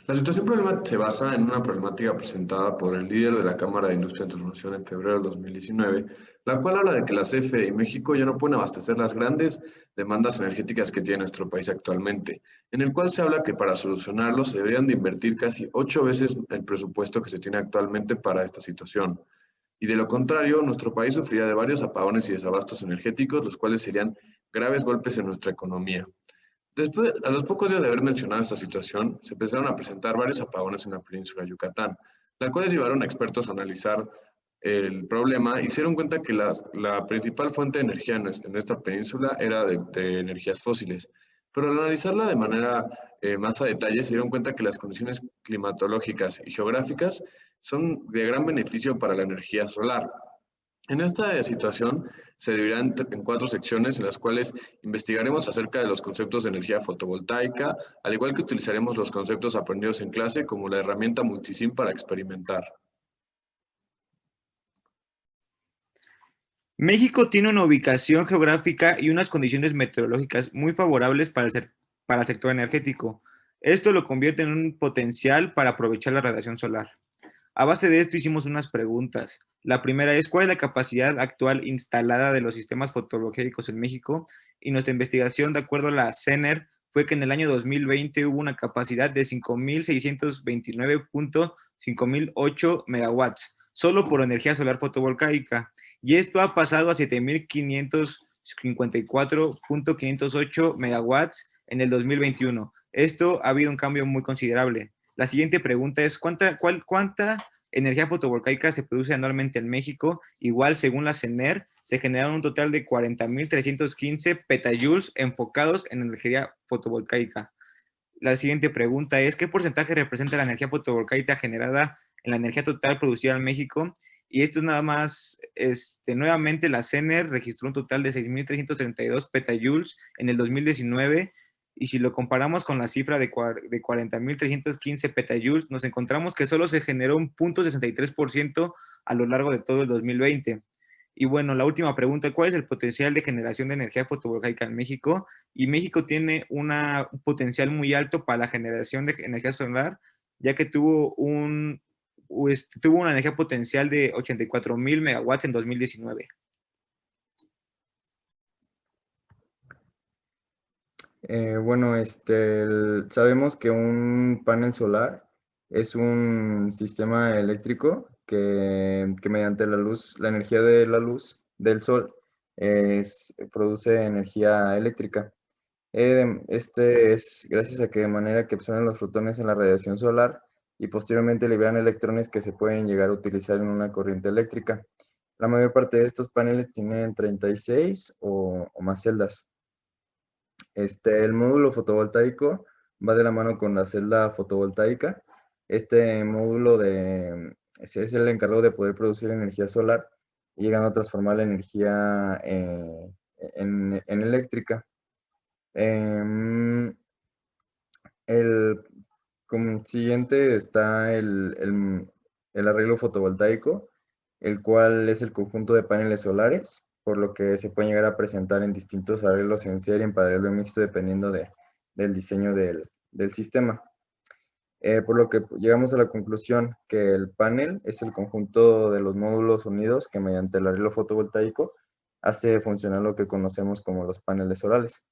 La situación problema se basa en una problemática presentada por el líder de la Cámara de Industria de Transformación en febrero del 2019, la cual habla de que la CFE y México ya no pueden abastecer las grandes demandas energéticas que tiene nuestro país actualmente, en el cual se habla que para solucionarlo se deberían de invertir casi 8 veces el presupuesto que se tiene actualmente para esta situación. Y de lo contrario, nuestro país sufriría de varios apagones y desabastos energéticos, los cuales serían graves golpes en nuestra economía. Después, a los pocos días de haber mencionado esta situación, se empezaron a presentar varios apagones en la península de Yucatán, las cuales llevaron a expertos a analizar el problema y se dieron cuenta que la principal fuente de energía en esta península era de energías fósiles. Pero al analizarla de manera más a detalle, se dieron cuenta que las condiciones climatológicas y geográficas son de gran beneficio para la energía solar. En esta situación se dividirá en 4 secciones en las cuales investigaremos acerca de los conceptos de energía fotovoltaica, al igual que utilizaremos los conceptos aprendidos en clase como la herramienta Multisim para experimentar. México tiene una ubicación geográfica y unas condiciones meteorológicas muy favorables para el sector energético. Esto lo convierte en un potencial para aprovechar la radiación solar. A base de esto hicimos unas preguntas. La primera es, ¿cuál es la capacidad actual instalada de los sistemas fotovoltaicos en México? Y nuestra investigación, de acuerdo a la CENER, fue que en el año 2020 hubo una capacidad de 5.629.5008 megawatts, solo por energía solar fotovoltaica. Y esto ha pasado a 7.554.508 megawatts en el 2021. Esto ha habido un cambio muy considerable. La siguiente pregunta es, ¿cuánta energía fotovoltaica se produce anualmente en México? Igual, según la CENER, se generaron un total de 40.315 petajoules enfocados en energía fotovoltaica. La siguiente pregunta es, ¿qué porcentaje representa la energía fotovoltaica generada en la energía total producida en México? Y esto es nada más, nuevamente la CENER registró un total de 6.332 petajoules en el 2019, y si lo comparamos con la cifra de 40.315 petajoules, nos encontramos que solo se generó un 0.63% a lo largo de todo el 2020. Y bueno, la última pregunta, ¿cuál es el potencial de generación de energía fotovoltaica en México? Y México tiene un potencial muy alto para la generación de energía solar, ya que tuvo una energía potencial de 84.000 megawatts en 2019. Bueno, sabemos que un panel solar es un sistema eléctrico que mediante la luz, la energía de la luz del sol, produce energía eléctrica. Este es gracias a que de manera que absorben los fotones en la radiación solar y posteriormente liberan electrones que se pueden llegar a utilizar en una corriente eléctrica. La mayor parte de estos paneles tienen 36 o más celdas. El módulo fotovoltaico va de la mano con la celda fotovoltaica. Este módulo es el encargado de poder producir energía solar y llegando a transformar la energía en eléctrica. Em, el, Como siguiente está el arreglo fotovoltaico, el cual es el conjunto de paneles solares, por lo que se pueden llegar a presentar en distintos arreglos en serie, en paralelo y mixto, dependiendo del diseño del sistema. Por lo que llegamos a la conclusión que el panel es el conjunto de los módulos unidos que mediante el arreglo fotovoltaico hace funcionar lo que conocemos como los paneles solares.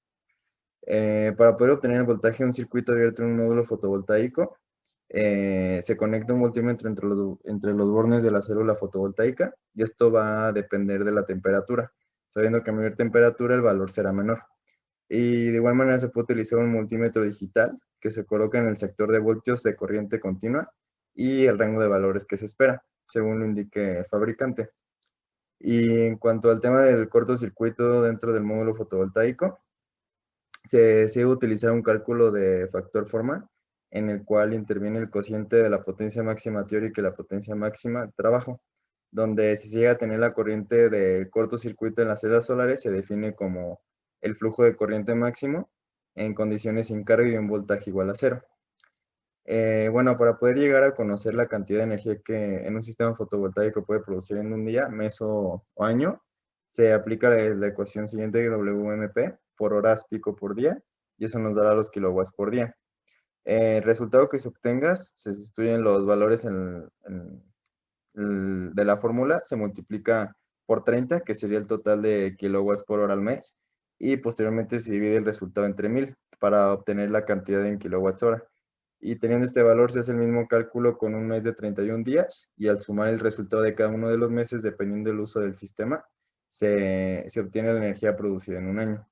Para poder obtener el voltaje de un circuito abierto en un módulo fotovoltaico, se conecta un voltímetro entre los bornes de la célula fotovoltaica y esto va a depender de la temperatura, sabiendo que a mayor temperatura el valor será menor. Y de igual manera se puede utilizar un multímetro digital que se coloca en el sector de voltios de corriente continua y el rango de valores que se espera, según lo indique el fabricante. Y en cuanto al tema del cortocircuito dentro del módulo fotovoltaico, se debe utilizar un cálculo de factor formal en el cual interviene el cociente de la potencia máxima teórica y la potencia máxima de trabajo, donde si se llega a tener la corriente de cortocircuito en las celdas solares, se define como el flujo de corriente máximo en condiciones sin carga y un voltaje igual a cero. Bueno, para poder llegar a conocer la cantidad de energía que en un sistema fotovoltaico puede producir en un día, mes o año, se aplica la ecuación siguiente, WMP, por horas pico por día, y eso nos dará los kilowatts por día. El resultado que se obtengas, se sustituyen los valores de la fórmula, se multiplica por 30, que sería el total de kilowatts por hora al mes, y posteriormente se divide el resultado entre 1000 para obtener la cantidad en kilowatts hora. Y teniendo este valor se hace el mismo cálculo con un mes de 31 días, y al sumar el resultado de cada uno de los meses, dependiendo del uso del sistema, se obtiene la energía producida en un año.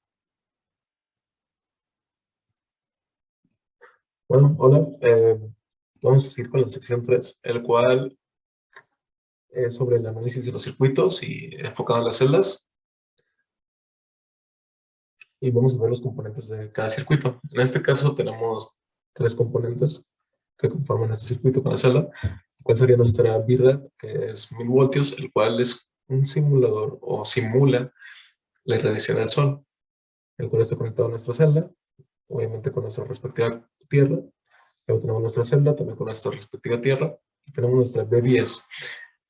Bueno, hola. Vamos a seguir con la sección 3, el cual es sobre el análisis de los circuitos y enfocado en las celdas. Y vamos a ver los componentes de cada circuito. En este caso tenemos 3 componentes que conforman este circuito con la celda. ¿Cuál sería nuestra VRAD? Que es 1000 voltios, el cual es un simulador o simula la irradiación del sol, el cual está conectado a nuestra celda, obviamente con nuestra respectiva tierra. Luego tenemos nuestra celda, también con nuestra respectiva tierra, y tenemos nuestra BBS.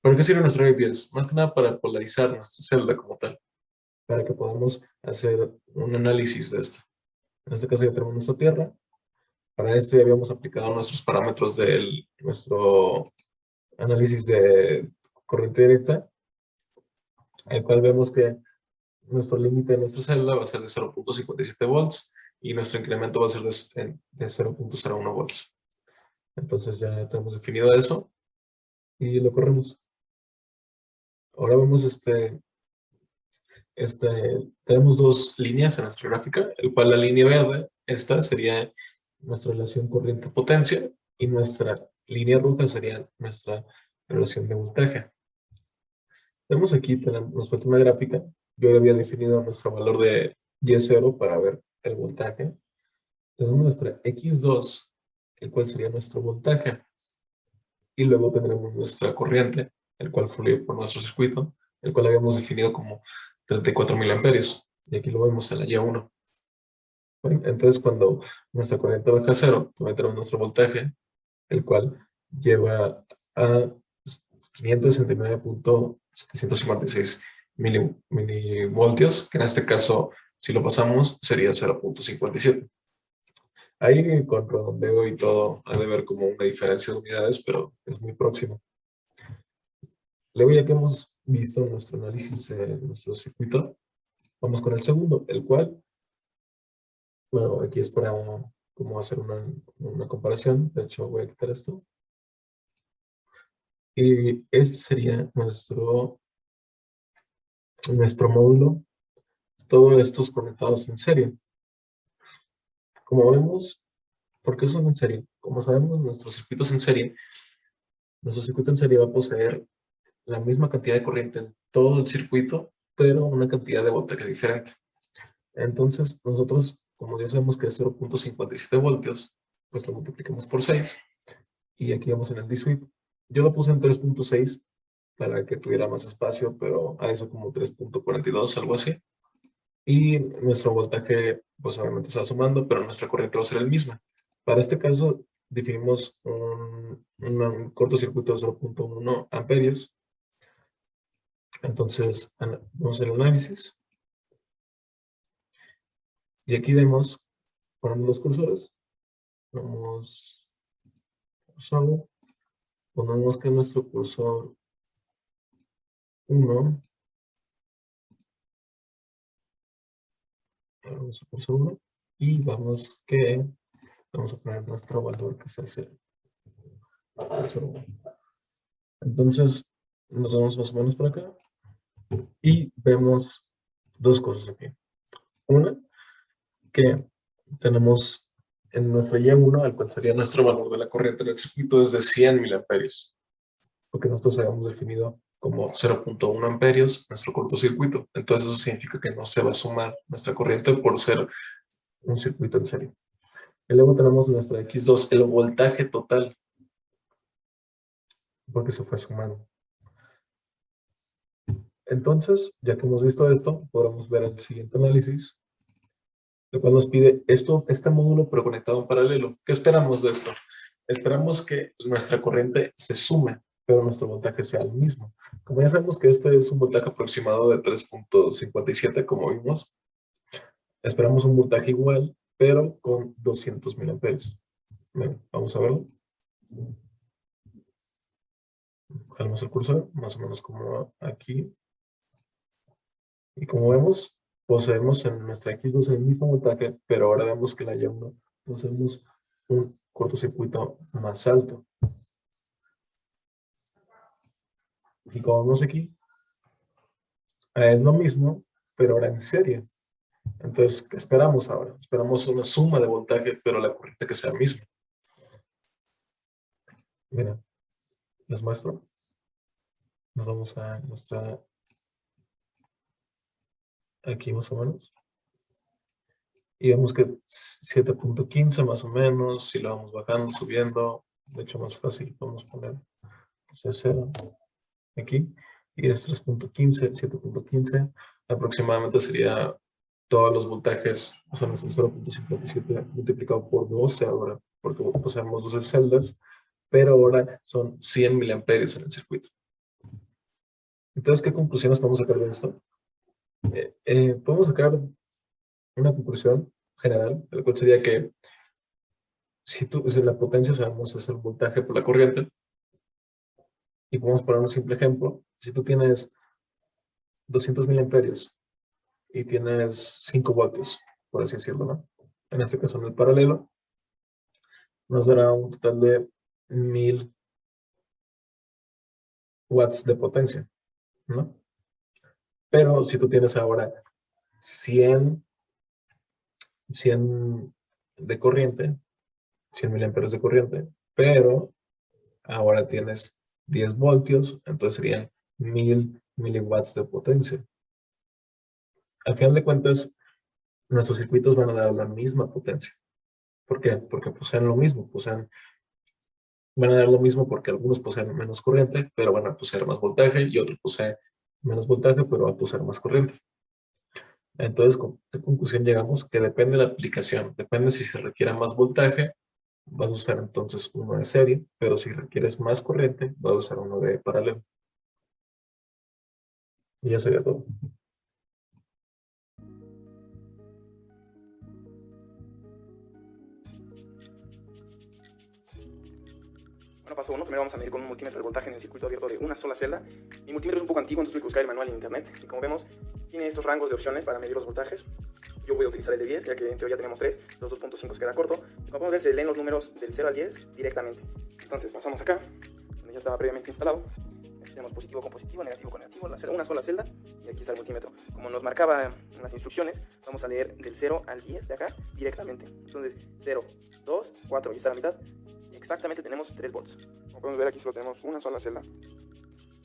¿Para qué sirve nuestra BBS? Más que nada para polarizar nuestra celda como tal, para que podamos hacer un análisis de esto. En este caso ya tenemos nuestra tierra. Para esto ya habíamos aplicado nuestros parámetros de nuestro análisis de corriente directa, el cual vemos que nuestro límite de nuestra celda va a ser de 0.57 volts y nuestro incremento va a ser de 0.01 volts. Entonces ya tenemos definido eso y lo corremos. Ahora vemos tenemos 2 líneas en nuestra gráfica, el cual la línea verde, esta sería nuestra relación corriente-potencia y nuestra línea roja sería nuestra relación de voltaje. Vemos aquí, nos falta una gráfica. Yo ya había definido nuestro valor de Y0 para ver el voltaje. Tenemos nuestra X2, el cual sería nuestro voltaje. Y luego tendremos nuestra corriente, el cual fluye por nuestro circuito, el cual habíamos definido como 34.000 amperios. Y aquí lo vemos en la Y1. Bueno, entonces, cuando nuestra corriente baja a 0, también tenemos nuestro voltaje, el cual lleva a 569.756 milivoltios, que en este caso, si lo pasamos, sería 0.57. Ahí con redondeo y todo ha de ver como una diferencia de unidades, pero es muy próximo. Luego, ya que hemos visto nuestro análisis de nuestro circuito, vamos con el segundo, el cual, bueno, aquí es para como hacer una comparación. De hecho, voy a quitar esto. Y este sería nuestro módulo. Todos estos conectados en serie. Como vemos, ¿por qué son en serie? Como sabemos, nuestro circuito en serie va a poseer la misma cantidad de corriente en todo el circuito, pero una cantidad de voltaje diferente. Entonces, nosotros, como ya sabemos que es 0.57 voltios, pues lo multiplicamos por 6. Y aquí vamos en el D-sweep. Yo lo puse en 3.6 para que tuviera más espacio, pero a eso como 3.42, algo así. Y nuestro voltaje, pues obviamente se va sumando, pero nuestra corriente va a ser el misma. Para este caso, definimos un cortocircuito de 0.1 amperios. Entonces, vamos al análisis. Y aquí vemos, ponemos los cursores. Ponemos que nuestro cursor 1, vamos a cursor 1, y vamos a poner nuestro valor que se hace. Entonces, nos vamos más o menos por acá y vemos 2 cosas aquí. Una, que tenemos en nuestro Y1, al cual sería nuestro valor de la corriente en el circuito, es de 100 miliamperios, porque nosotros habíamos definido como 0.1 amperios nuestro cortocircuito. Entonces eso significa que no se va a sumar nuestra corriente por ser un circuito en serie. Y luego tenemos nuestra X2, el voltaje total, porque se fue sumando. Entonces, ya que hemos visto esto, podremos ver el siguiente análisis, el cual nos pide este módulo pero conectado en paralelo. ¿Qué esperamos de esto? Esperamos que nuestra corriente se sume, pero nuestro voltaje sea el mismo. Como ya sabemos que este es un voltaje aproximado de 3.57, como vimos, esperamos un voltaje igual, pero con 200 miliamperios. Bien, vamos a verlo. Jalamos el cursor, más o menos como aquí. Y como vemos, poseemos en nuestra X2 el mismo voltaje, pero ahora vemos que en la Y1 poseemos un cortocircuito más alto. Y como vemos aquí, es lo mismo, pero ahora en serie. Entonces, ¿qué esperamos ahora? Esperamos una suma de voltaje, pero la corriente que sea misma. Miren, les muestro. Nos vamos a nuestra... Aquí más o menos. Y vemos que 7.15 más o menos, si lo vamos bajando, subiendo, de hecho más fácil, podemos poner 0 aquí, y es 3.15, 7.15, aproximadamente sería todos los voltajes, o sea, nuestro 0.57 multiplicado por 12 ahora, porque poseemos 12 celdas, pero ahora son 100 miliamperios en el circuito. Entonces, ¿qué conclusiones podemos sacar de esto? Podemos sacar una conclusión general, la cual sería que si la potencia sabemos es el voltaje por la corriente, y podemos poner un simple ejemplo, si tú tienes 200 miliamperios y tienes 5 voltios, por así decirlo, ¿no? En este caso en el paralelo, nos dará un total de 1000 watts de potencia, ¿no? Pero si tú tienes ahora 100 de corriente, 100 miliamperios de corriente, pero ahora tienes 10 voltios, entonces serían 1000 miliwatts de potencia. Al final de cuentas, nuestros circuitos van a dar la misma potencia. ¿Por qué? Porque poseen lo mismo, van a dar lo mismo porque algunos poseen menos corriente, pero van a poseer más voltaje, y otros poseen menos voltaje, pero van a poseer más corriente. Entonces, ¿con qué conclusión llegamos? Que depende de la aplicación, depende si se requiere más voltaje, vas a usar entonces uno de serie, pero si requieres más corriente, vas a usar uno de paralelo. Y ya sería todo. Bueno, paso 1, primero vamos a medir con un multímetro el voltaje en el circuito abierto de una sola celda. Mi multímetro es un poco antiguo, entonces tuve que buscar el manual en internet. Y como vemos, tiene estos rangos de opciones para medir los voltajes. Yo voy a utilizar el de 10, ya que en teoría tenemos 3, los 2.5 queda corto. Y como podemos ver, se leen los números del 0 al 10 directamente. Entonces, pasamos acá, donde ya estaba previamente instalado. Aquí tenemos positivo con positivo, negativo con negativo, una sola celda. Y aquí está el multímetro. Como nos marcaba en las instrucciones, vamos a leer del 0 al 10 de acá directamente. Entonces, 0, 2, 4, y está a la mitad. Exactamente tenemos 3 volts. Como podemos ver, aquí solo tenemos una sola celda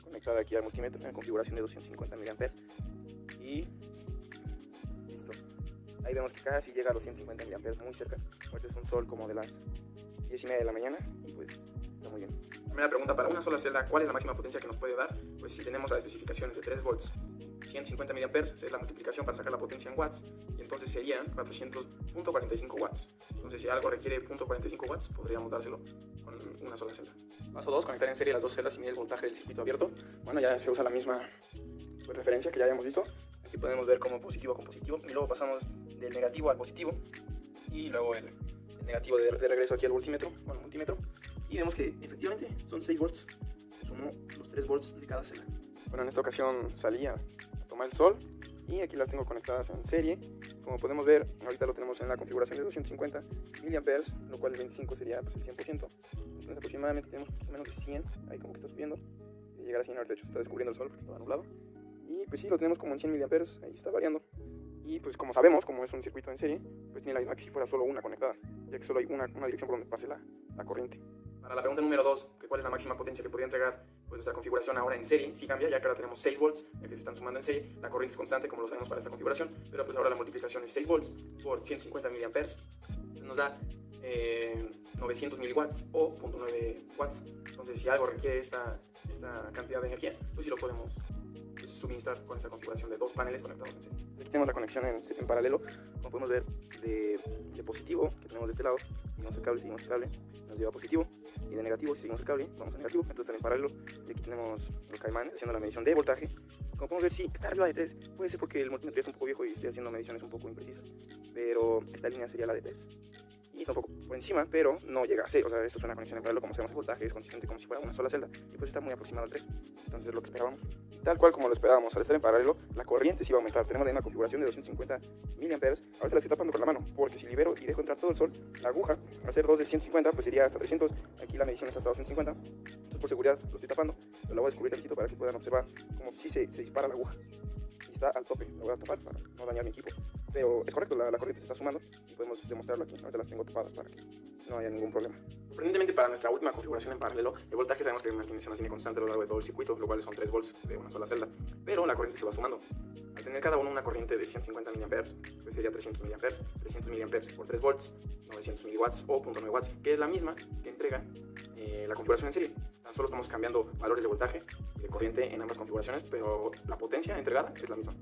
conectada aquí al multímetro en configuración de 250 mA. Y listo. Ahí vemos que casi llega a los 150 mA, muy cerca. Porque es un sol como de las 10:30 de la mañana y pues está muy bien. Primera pregunta, para una sola celda, ¿cuál es la máxima potencia que nos puede dar? Pues si tenemos las especificaciones de 3 volts, 150 mA, es la multiplicación para sacar la potencia en watts, y entonces serían 400.45 watts. Entonces si algo requiere 0.45 watts, podríamos dárselo con una sola celda. Paso 2, conectar en serie las dos celdas y medir el voltaje del circuito abierto. Bueno, ya se usa la misma referencia que ya habíamos visto. Aquí podemos ver como positivo con positivo, y luego pasamos del negativo al positivo, y luego el negativo de regreso aquí al multímetro, y vemos que efectivamente son 6 volts. Sumo los 3 volts de cada celda. Bueno, en esta ocasión salí a tomar el sol y aquí las tengo conectadas en serie. Como podemos ver, ahorita lo tenemos en la configuración de 250 mA, lo cual el 25 sería pues, el 100%. Entonces aproximadamente tenemos un poquito menos de 100, ahí como que está subiendo. De llegar a 100, ahorita de hecho se está descubriendo el sol porque estaba nublado. Y pues sí, lo tenemos como en 100 mA, ahí está variando. Y pues como sabemos, como es un circuito en serie, pues tiene la misma que si fuera solo una conectada, ya que solo hay una dirección por donde pase la corriente. Para la pregunta número 2, que cuál es la máxima potencia que podría entregar, pues nuestra configuración ahora en serie sí cambia, ya que ahora tenemos 6 volts, ya que se están sumando en serie. La corriente es constante, como lo sabemos para esta configuración, pero pues ahora la multiplicación es 6 volts por 150 mA, nos da 900 miliwatts o 0.9 watts. Entonces si algo requiere esta cantidad de energía, pues sí lo podemos suministrar con esta configuración de 2 paneles conectados en serie. Aquí tenemos la conexión en paralelo, como podemos ver, de positivo, que tenemos de este lado, seguimos el cable, nos lleva a positivo, y de negativo, si seguimos el cable, vamos a negativo, entonces también paralelo, y aquí tenemos los caimanes haciendo la medición de voltaje. Como podemos ver, sí, está arriba de 3, puede ser porque el multímetro es un poco viejo y estoy haciendo mediciones un poco imprecisas, pero esta línea sería la de 3, y está un poco por encima, pero no llega a 6. O sea, esto es una conexión en paralelo, como sabemos el voltaje es consistente como si fuera una sola celda, y pues está muy aproximado al 3. Entonces lo que esperábamos, tal cual como lo esperábamos, al estar en paralelo, la corriente sí va a aumentar. Tenemos la misma configuración de 250 mA. Ahorita la estoy tapando con la mano, porque si libero y dejo entrar todo el sol, la aguja, al ser 2 de 150, pues iría hasta 300. Aquí la medición es hasta 250. Entonces por seguridad lo estoy tapando, pero la voy a descubrir tantito para que puedan observar como si se dispara la aguja. Y está al tope, la voy a tapar para no dañar mi equipo. Pero es correcto, la corriente se está sumando y podemos demostrarlo aquí. Ahorita las tengo tapadas para que no haya ningún problema. Sorprendentemente, para nuestra última configuración en paralelo, el voltaje sabemos que se mantiene constante a lo largo de todo el circuito, lo cual son 3 volts de una sola celda. Pero la corriente se va sumando. Al tener cada uno una corriente de 150 mA, pues sería 300 mA. 300 mA por 3 volts, 900 miliwatts o 0.9 watts, que es la misma que entrega la configuración en serie. Tan solo estamos cambiando valores de voltaje y de corriente en ambas configuraciones, pero la potencia entregada es la misma.